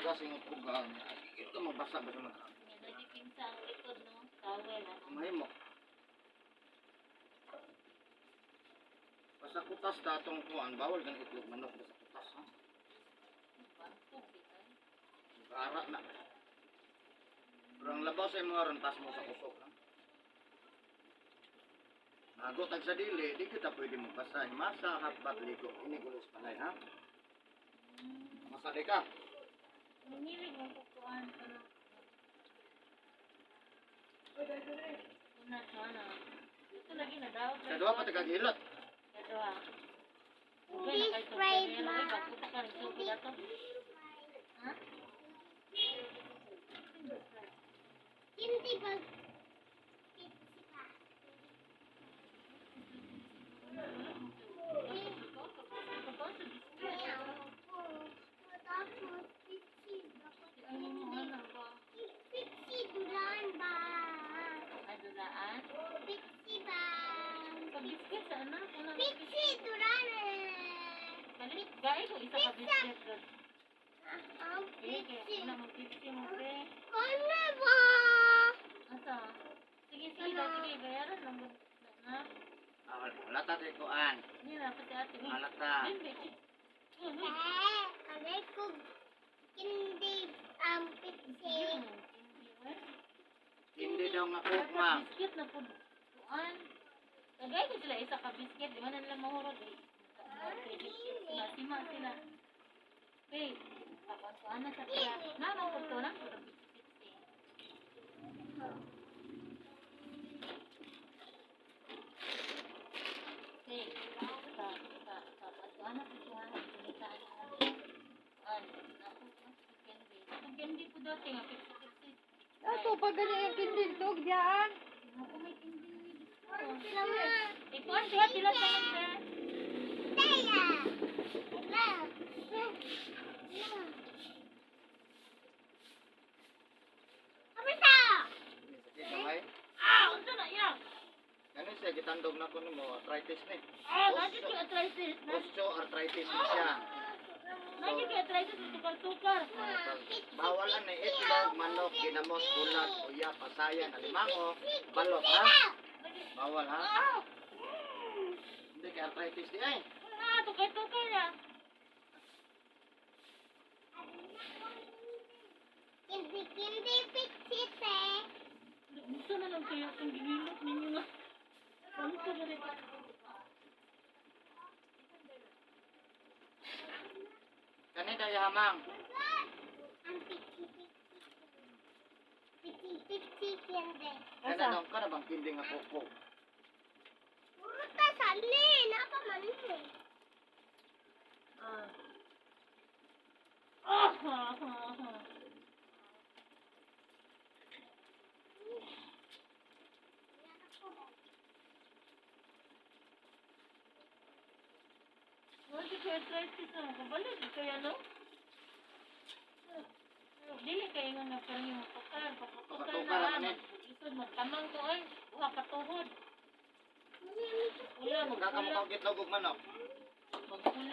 Tugas yung upugang. Ito magbasa ba naman? Lagi pinsa ang likod, no? Towel, ano? Mahimo. Basta kutas datong kuan bawal gan itlog manok basta kutas ha. Bantog, kita. Gara na. Orang labaw sa mga rentas mo sa kusok ha. Nagotag sa dili, di kita pwede magbasa. Masa hatbat liko, ini gulos panay ha. Masa di ka. Nangilig mo kukuhan ka na. Una, sana. Ito lagi na daw. Sa duwa pa tagaghilot. Sa duwa. Hindi fried, ma. Pagpunta ka rin suko dato. Ha? Hindi ba? Pixie dulaan ba? Ay, dulaan. Pixie ba? Pag-biscuit sa ano? Pixie dulaan. Balik, gaya ko isa ka biscuit doon. Ang Sige, pixie. una mag-biscuit mo, pre. Ano ba? Asa? Sige, sige, bayaran lang. Ha? Wala ta tayo kuan. Hindi na, pati ate. Wala ta. Hindi. Aray ko hindi ang pixie. Hindi daw nga kukma. Biscuit na po. Kuan. Tagay ko sila isa ka biscuit. Di ba na nila mahurot eh. Sima sila. Hey, kapan na sa kaya. Namang ko to lang. Biscuit eh. Hey, ano po siya? Pinitaan ko. Kendi po dati nga. Ato, pag ganyan yung kindin to, diyan. Ako may kendi. Salamat. Ikuan siya, sila sa mga. Saya. La. Apa sa? Sakit kamay. Unsa na iya? Ano siya gitandog na ko nimo arthritis ni. Lagi ko arthritis. Osteoarthritis ni siya. Lagi ko arthritis sa tukar-tukar. Bawalan na itlog, manok, ginamos, bulat, uya, pasayan, alimango, balot ha. Bawal ha. Hindi kay arthritis di ay. Tukar-tukar ya. Hindi pixie te. Gusto na lang kayo kung ginilot ninyo nga. Ano ko na rin? Kanina yahamang. Ang pixie. Pixie hindi. Kana daw ka na bang kindi nga popo. Puta sali. Napa man mo? Lagi ko arthritis na. Kabalo, di kaya no? Dili kayo nga nagkaroon yung tukar. Paputukar Paputukar na. naman Isod, magtamang ko ay. Buha katuhod. Wala, Kaka mo magpula. kang itlog ug manok. Magpula